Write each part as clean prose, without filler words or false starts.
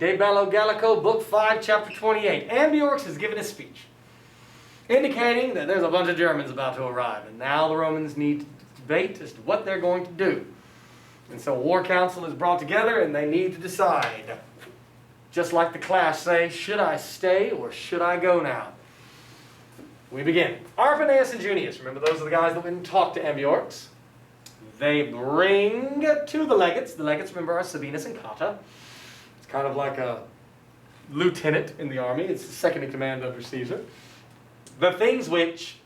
De Bello Gallico, Book 5, Chapter 28. Ambiorix has given a speech indicating that there's a bunch of Germans about to arrive, and now the Romans need to debate as to what they're going to do. And so a war council is brought together, and they need to decide. Just like the clash say, should I stay or should I go now? We begin. Arpaneus and Junius, remember those are the guys that went and talked to Ambiorix. They bring to the legates, remember are Sabinus and Cotta. It's kind of like a lieutenant in the army, it's the second in command under Caesar. The things which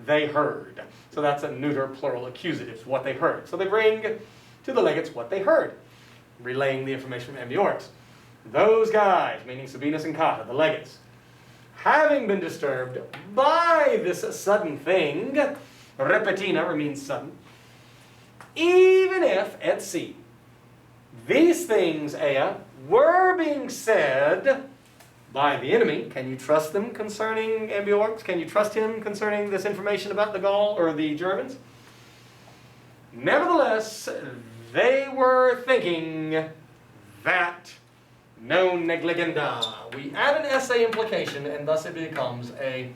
they heard. So that's a neuter plural accusative, what they heard. So they bring to the legates what they heard, relaying the information from Ambiorix. Those guys, meaning Sabinus and Cotta, the legates, having been disturbed by this sudden thing, repentina means sudden, even if at sea these things, Ea, were being said by the enemy. Can you trust them concerning Ambiorix? Can you trust him concerning this information about the Gaul or the Germans? Nevertheless, they were thinking that non negligenda. We add an essay implication, and thus it becomes a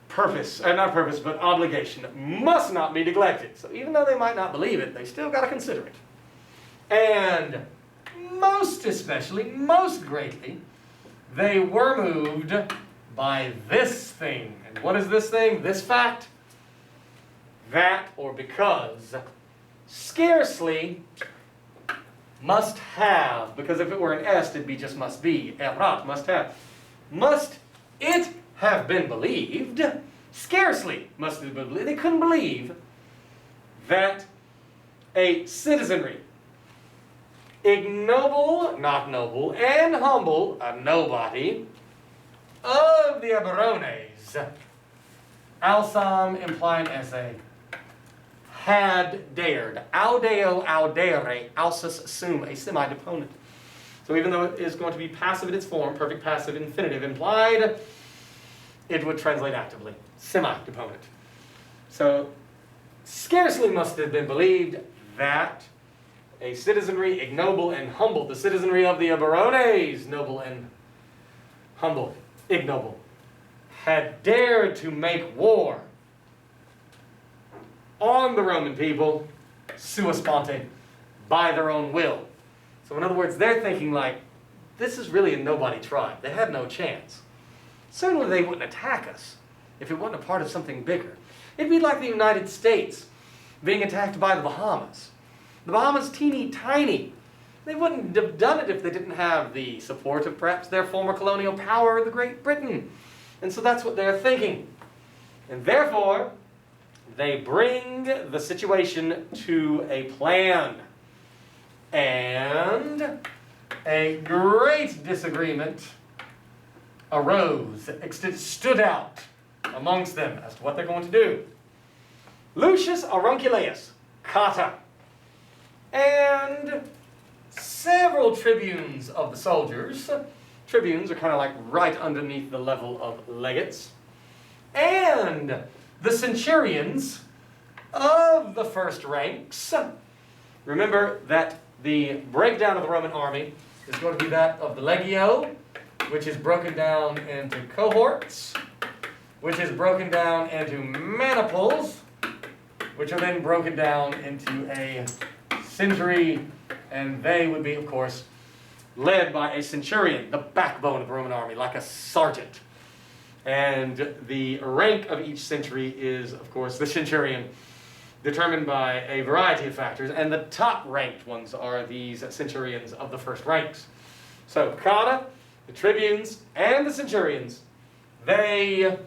purpose, not purpose, but obligation. It must not be neglected. So even though they might not believe it, they still got to consider it. And most especially, most greatly, they were moved by this thing. And what is this thing? This fact? That, or because, scarcely must have, because if it were an est, it'd be just must be. Erat, must have. Must it have been believed? Scarcely must it have been believed. They couldn't believe that a citizenry, ignoble, not noble, and humble, a nobody, of the Eburones, alsam implying essay, had dared, audeo audere, alsus sum, a semi-deponent. So even though it is going to be passive in its form, perfect passive infinitive implied, it would translate actively, semi-deponent. So scarcely must it have been believed that a citizenry ignoble and humble, the citizenry of the Eburones, noble and humble, ignoble, had dared to make war on the Roman people, sua sponte, by their own will. So in other words, they're thinking like, this is really a nobody tribe. They had no chance. Certainly they wouldn't attack us if it wasn't a part of something bigger. It'd be like the United States being attacked by the Bahamas. The Bahamas, teeny tiny. They wouldn't have done it if they didn't have the support of perhaps their former colonial power, the Great Britain. And so that's what they're thinking. And therefore, they bring the situation to a plan. And a great disagreement arose, stood out amongst them as to what they're going to do. Lucius Aurunculeius, Cotta, and several tribunes of the soldiers. Tribunes are kind of like right underneath the level of legates. And the centurions of the first ranks. Remember that the breakdown of the Roman army is going to be that of the legio, which is broken down into cohorts, which is broken down into maniples, which are then broken down into a century, and they would be, of course, led by a centurion, the backbone of the Roman army, like a sergeant. And the rank of each century is, of course, the centurion, determined by a variety of factors, and the top-ranked ones are these centurions of the first ranks. So Cotta, the tribunes, and the centurions, they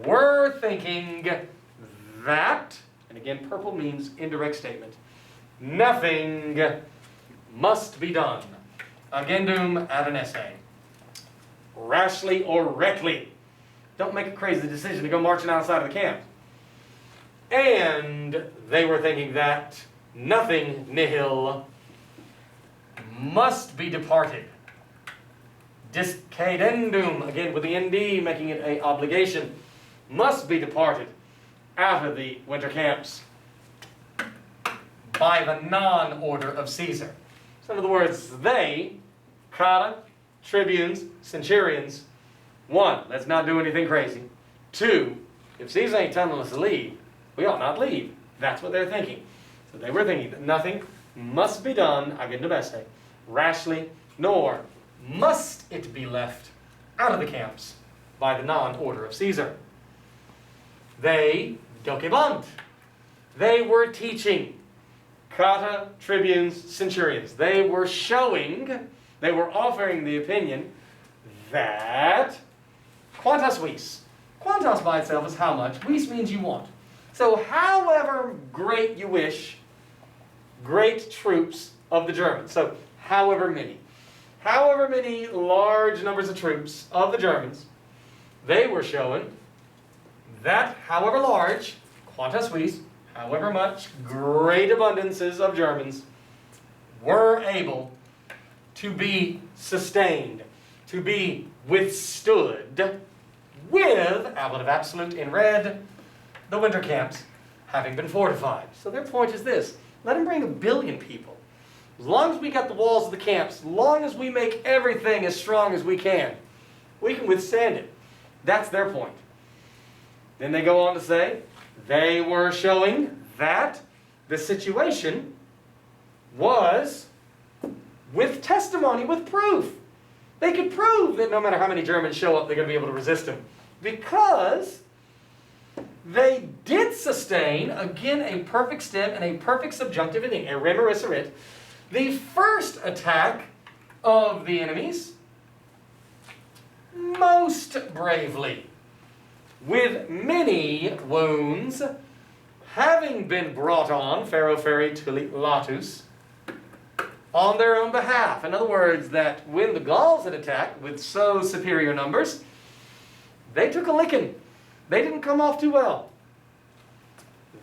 were thinking that, and again, purple means indirect statement, nothing must be done. Agendum ad an essay. Rashly or rectly. Don't make a crazy decision to go marching outside of the camp. And they were thinking that nothing nihil must be departed. Discadendum, again with the nd, making it an obligation, must be departed out of the winter camps by the non-order of Caesar. So in other words, they, Cotta, tribunes, centurions, 1, let's not do anything crazy. 2, if Caesar ain't telling us to leave, we ought not leave. That's what they're thinking. So they were thinking that nothing must be done, agenda beste, rashly, nor must it be left out of the camps by the non-order of Caesar. They, docebant, they were teaching. Cotta, tribunes, centurions. They were showing, they were offering the opinion that quantas vis. Quantas by itself is how much. Vis means you want. So however great you wish, great troops of the Germans. So however many large numbers of troops of the Germans, they were showing that however large, quantas vis, however much, great abundances of Germans were able to be sustained, to be withstood with, Abbot of Absolute in red, the winter camps having been fortified. So their point is this: let him bring 1 billion people. As long as we got the walls of the camps, as long as we make everything as strong as we can withstand it. That's their point. Then they go on to say, they were showing that the situation was with testimony, with proof. They could prove that no matter how many Germans show up, they're going to be able to resist them. Because they did sustain, again, a perfect stem and a perfect subjunctive ending, a remerisserit, the first attack of the enemies most bravely, with many wounds having been brought on, Pharaoh Ferry Tuli Latus, on their own behalf. In other words, that when the Gauls had attacked with so superior numbers, they took a licking. They didn't come off too well.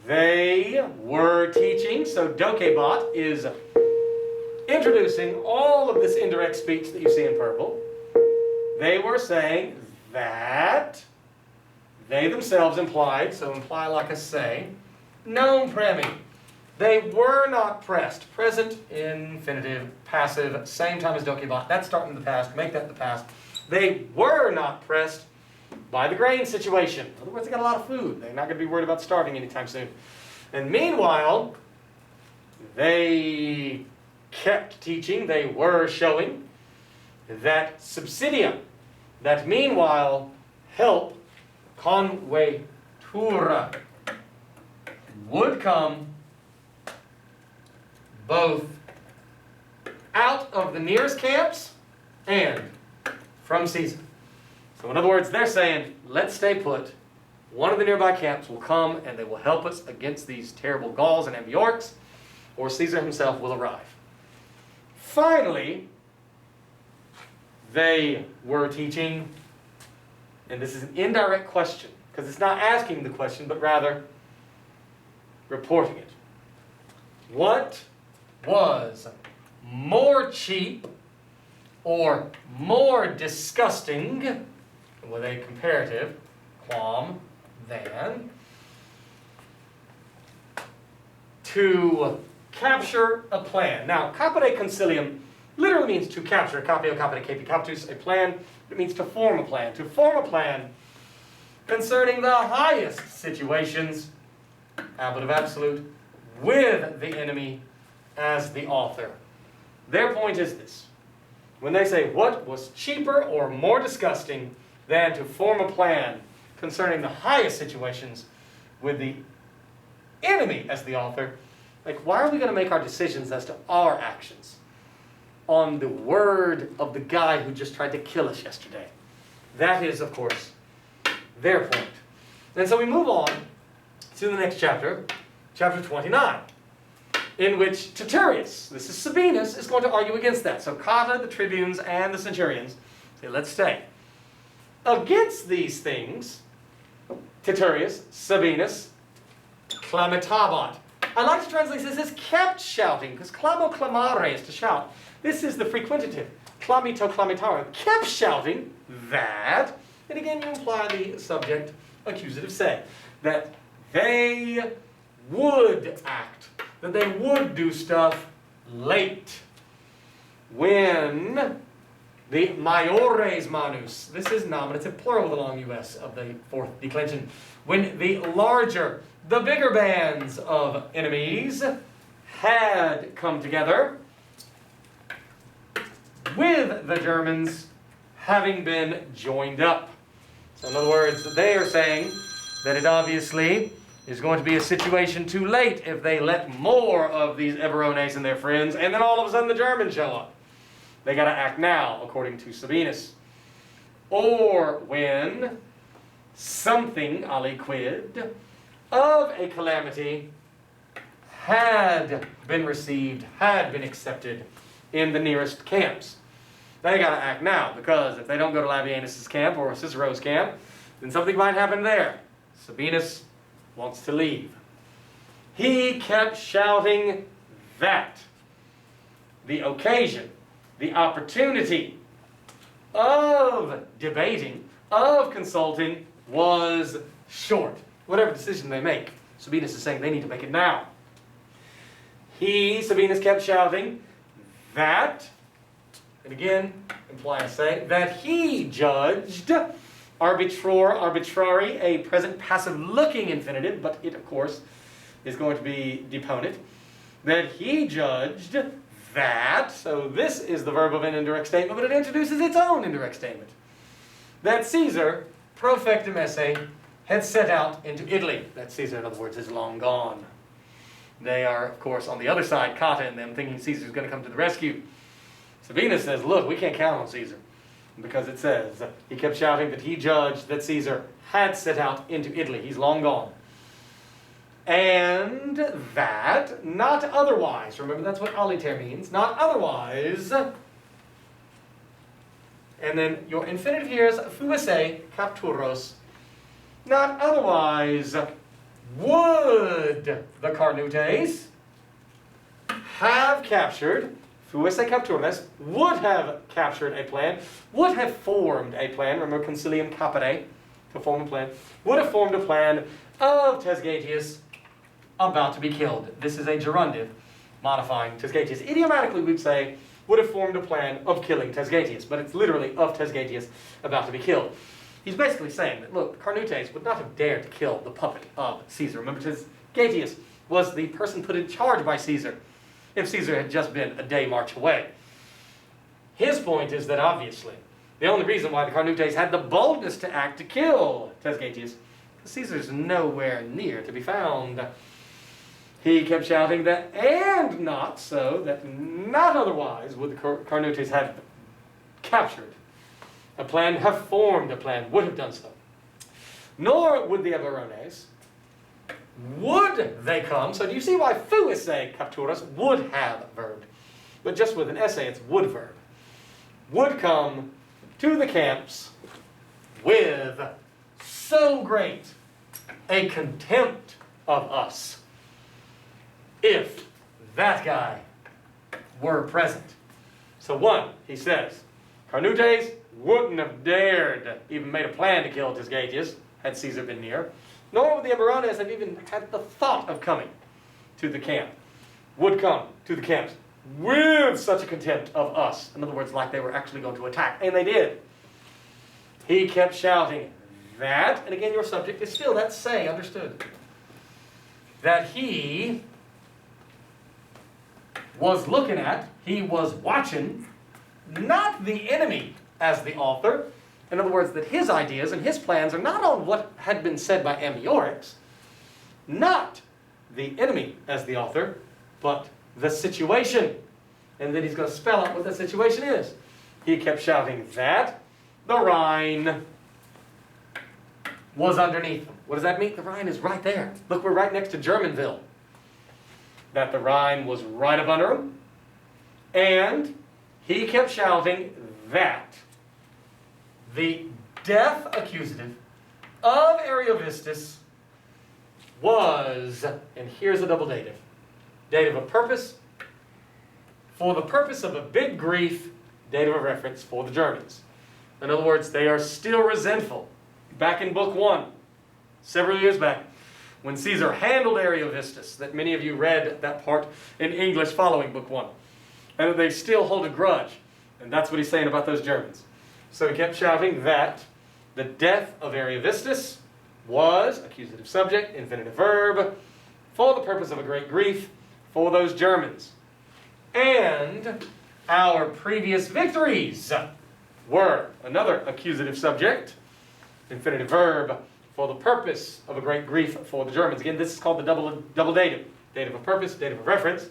They were teaching, so docebant is introducing all of this indirect speech that you see in purple. They were saying that they themselves implied, so imply like I say, non premi. They were not pressed. Present, infinitive, passive, same time as docebant. That's starting in the past. Make that the past. They were not pressed by the grain situation. In other words, they got a lot of food. They're not going to be worried about starving anytime soon. And meanwhile, they kept teaching, they were showing that subsidia, that meanwhile help, convetura, would come both out of the nearest camps and from Caesar. So in other words, they're saying, let's stay put. One of the nearby camps will come and they will help us against these terrible Gauls and Ambiorix, or Caesar himself will arrive. Finally, they were teaching, and this is an indirect question, because it's not asking the question, but rather reporting it. What was more cheap or more disgusting, with a comparative, quam, than to capture a plan? Now, capere concilium literally means to capture, capio, capere, capi, captus, a plan. It means to form a plan. To form a plan concerning the highest situations, Abbot of Absolute, with the enemy as the author. Their point is this. When they say, what was cheaper or more disgusting than to form a plan concerning the highest situations with the enemy as the author, like, why are we going to make our decisions as to our actions on the word of the guy who just tried to kill us yesterday? That is, of course, their point. And so we move on to the next chapter, chapter 29, in which Titurius, this is Sabinus, is going to argue against that. So Cotta, the tribunes, and the centurions say, let's stay. Against these things, Titurius, Sabinus, clamitabat. I like to translate this as kept shouting, because clamo clamare is to shout. This is the frequentative. Clamito clamitare. Kept shouting that, and again you imply the subject accusative say, that they would act, that they would do stuff late. when the maiores manus, this is nominative plural with a long US of the fourth declension, when the larger, the bigger bands of enemies had come together, with the Germans having been joined up. So in other words, they are saying that it obviously is going to be a situation too late if they let more of these Eburones and their friends, and then all of a sudden the Germans show up. They got to act now, according to Sabinus. Or when something aliquid of a calamity had been received, had been accepted in the nearest camps. They got to act now, because if they don't go to Labienus' camp or Cicero's camp, then something might happen there. Sabinus wants to leave. He kept shouting that the occasion, the opportunity of debating, of consulting, was short. Whatever decision they make, Sabinus is saying they need to make it now. Sabinus kept shouting that, and again, imply say, that he judged arbitrari, a present passive looking infinitive, but it, of course, is going to be deponent, that he judged that, so this is the verb of an indirect statement, but it introduces its own indirect statement, that Caesar, profectum esse, had set out into Italy. That Caesar, in other words, is long gone. They are, of course, on the other side, Cotta and them, thinking Caesar's going to come to the rescue. Sabinus says, look, we can't count on Caesar. Because it says, he kept shouting that he judged that Caesar had set out into Italy. He's long gone. And that, not otherwise, remember that's what aliter means, not otherwise, and then your infinitive here is fuisse capturos, not otherwise would the Carnutes have captured, fuisse captures, would have captured a plan, would have formed a plan, remember concilium capere, to form a plan, would have formed a plan of Tesgatius about to be killed. This is a gerundive modifying Tesgatius. Idiomatically we'd say, would have formed a plan of killing Tesgatius, but it's literally of Tesgatius about to be killed. He's basically saying that, look, Carnutes would not have dared to kill the puppet of Caesar. Remember, Tesgatius was the person put in charge by Caesar, if Caesar had just been a day march away. His point is that, obviously, the only reason why the Carnutes had the boldness to act to kill Tesgatius, Caesar's nowhere near to be found. He kept shouting that, and not so, that not otherwise would the Carnutes have captured a plan, have formed a plan, would have done so. Nor would the Eburones, would they come, so do you see why fuisse capturas, would have verb, but just with an essay it's would verb, would come to the camps with so great a contempt of us, if that guy were present. So one, he says, Carnutes wouldn't have dared, even made a plan to kill Tesgatius, had Caesar been near, nor would the Eburones have even had the thought of coming to the camp, would come to the camps with such a contempt of us. In other words, like they were actually going to attack, and they did. He kept shouting that, and again your subject is still that say, understood, that he was looking at, he was watching, not the enemy as the author. In other words, that his ideas and his plans are not on what had been said by Ambiorix, not the enemy as the author, but the situation. And then he's going to spell out what the situation is. He kept shouting that the Rhine was underneath them. What does that mean? The Rhine is right there. Look, we're right next to Germanville. That the Rhine was right up under him. And he kept shouting that the death accusative of Ariovistus was, and here's a double dative, dative of purpose, for the purpose of a big grief, dative of reference for the Germans. In other words, they are still resentful. Back in Book 1, several years back, when Caesar handled Ariovistus, that many of you read that part in English following Book 1. and that they still hold a grudge. And that's what he's saying about those Germans. So he kept shouting that the death of Ariovistus was, accusative subject, infinitive verb, for the purpose of a great grief for those Germans. And our previous victories were another accusative subject, infinitive verb, for the purpose of a great grief for the Germans. Again, this is called the double dative. Dative of purpose, dative of reference.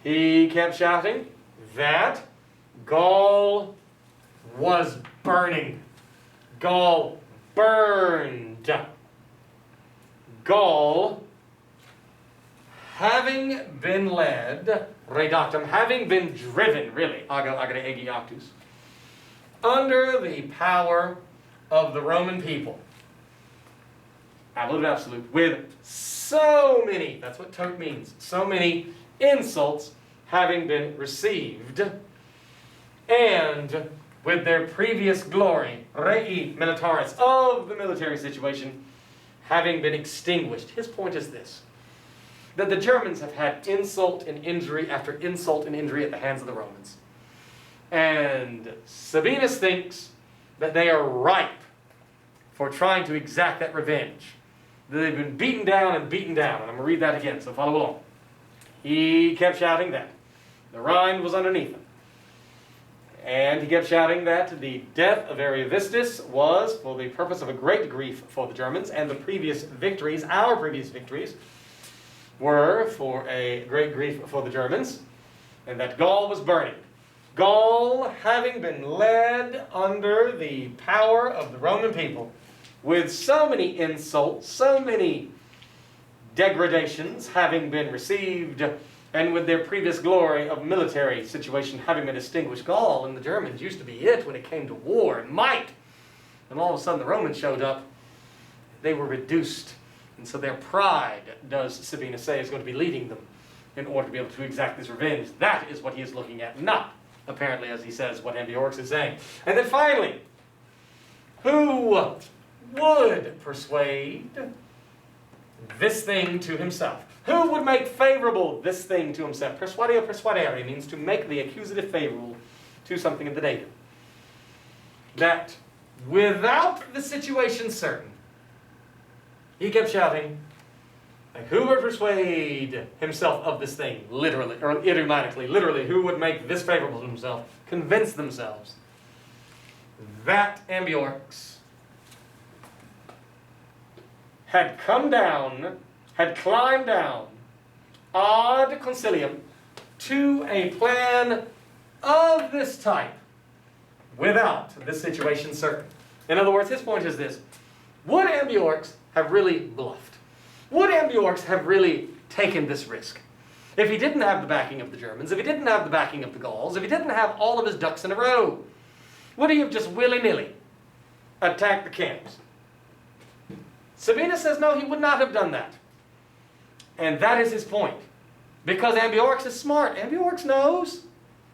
He kept shouting that Gaul was burning. Gaul burned. Gaul, having been led, redactum, having been driven, really, agere egi actus, under the power of the Roman people, absolute, with so many, that's what tot means, so many insults having been received, and with their previous glory, rei militaris, of the military situation, having been extinguished. His point is this, that the Germans have had insult and injury after insult and injury at the hands of the Romans. And Sabinus thinks that they are ripe for trying to exact that revenge. They've been beaten down and beaten down. And I'm going to read that again, so follow along. He kept shouting that the Rhine was underneath them. And he kept shouting that the death of Ariovistus was for the purpose of a great grief for the Germans, and the previous victories, our previous victories, were for a great grief for the Germans, and that Gaul was burning. Gaul, having been led under the power of the Roman people, with so many insults, so many degradations having been received, and with their previous glory of military situation having been extinguished. Gaul and the Germans used to be it when it came to war and might. And all of a sudden the Romans showed up. They were reduced. And so their pride, does Sabinus say, is going to be leading them in order to be able to exact this revenge. That is what he is looking at, not, apparently, as he says, what Ambiorix is saying. And then finally, who would persuade this thing to himself? Who would make favorable this thing to himself? Persuadio persuadere means to make the accusative favorable to something in the dative. That without the situation certain, he kept shouting, like, who would persuade himself of this thing, literally, or idiomatically, literally, who would make this favorable to himself, convince themselves that Ambiorix had come down, had climbed down ad concilium to a plan of this type without this situation certain. In other words, his point is this: would Ambiorix have really bluffed? Would Ambiorix have really taken this risk if he didn't have the backing of the Germans, if he didn't have the backing of the Gauls, if he didn't have all of his ducks in a row? Would he have just willy-nilly attacked the camps? Sabinus says no, he would not have done that. And that is his point. Because Ambiorix is smart. Ambiorix knows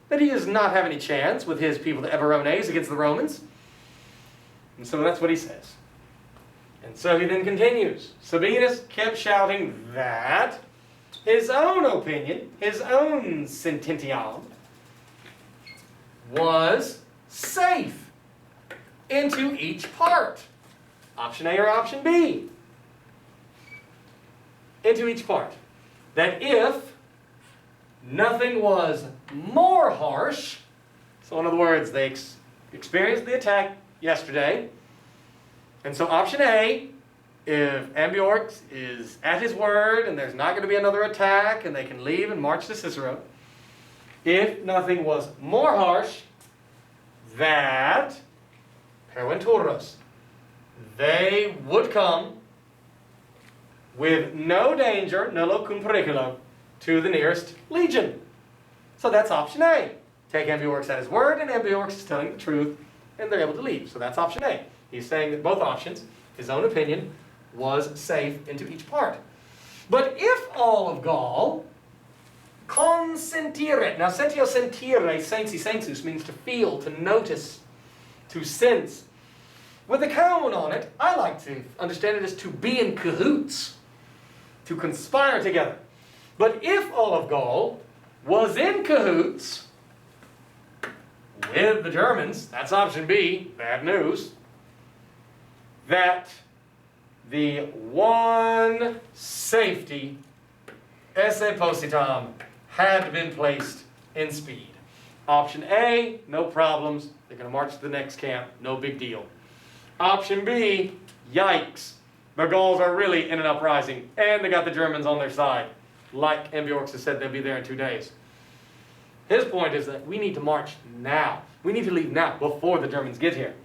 that he does not have any chance with his people, the Eburones, against the Romans. And so that's what he says. And so he then continues. Sabinus kept shouting that his own opinion, his own sententiam, was safe into each part. Option A or option B. Into each part. That if nothing was more harsh, so in other words, they experienced the attack yesterday, and so option A, if Ambiorix is at his word and there's not going to be another attack and they can leave and march to Cicero, if nothing was more harsh, that perventuros, they would come with no danger, nullo cum periculo, to the nearest legion. So that's option A. Take Ambiorix at his word, and Ambiorix is telling the truth, and they're able to leave. So that's option A. He's saying that both options, his own opinion, was safe into each part. But if all of Gaul consentire, now sentio sentire, sensi sensus, means to feel, to notice, to sense. With a colon on it, I like to understand it as to be in cahoots, to conspire together. But if all of Gaul was in cahoots with the Germans, that's option B, bad news, that the one safety esse positam had been placed in Speed. Option A, no problems. They're going to march to the next camp. No big deal. Option B, yikes. The Gauls are really in an uprising, and they got the Germans on their side. Like Ambiorix has said, they'll be there in 2 days. His point is that we need to march now. We need to leave now, before the Germans get here.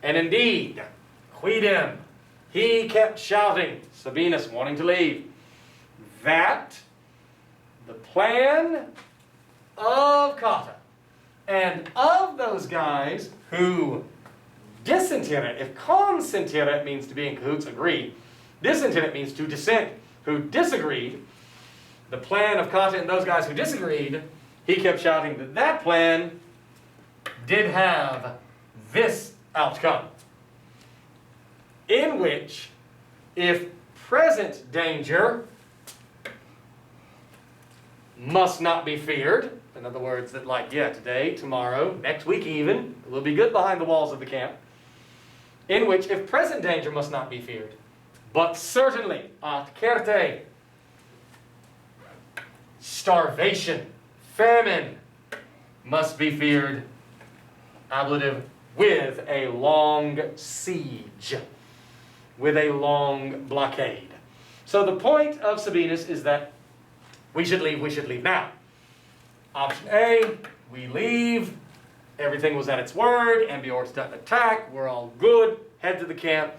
And indeed, Quidem, he kept shouting, Sabinus wanting to leave, that the plan of Cotta and of those guys who dissentire, if consentire means to be in cahoots, agree, dissentire means to dissent, who disagreed, the plan of Cotta and those guys who disagreed, he kept shouting that that plan did have this outcome, in which, if present danger must not be feared, in other words, that like, yeah, today, tomorrow, next week even, we'll be good behind the walls of the camp, in which, if present danger must not be feared, but certainly, at certe, starvation, famine, must be feared, ablative, with a long siege, with a long blockade. So the point of Sabinus is that we should leave now. Option A, we leave, everything was at its word, Ambiorix doesn't attack, we're all good, head to the camp,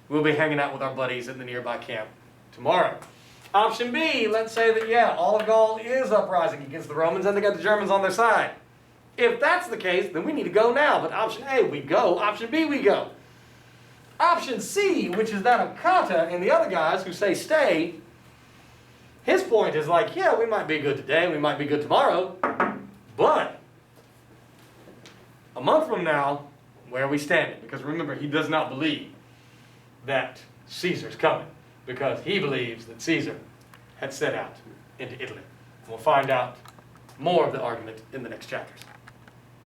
we'll be hanging out with our buddies in the nearby camp tomorrow. Option B, let's say that, yeah, all of Gaul is uprising against the Romans and they got the Germans on their side. If that's the case, then we need to go now. But option A, we go. Option B, we go. Option C, which is that of Cotta and the other guys who say stay, his point is like, yeah, we might be good today, we might be good tomorrow, but a month from now, where are we standing? Because remember, he does not believe that Caesar's coming, because he believes that Caesar had set out into Italy. We'll find out more of the argument in the next chapters.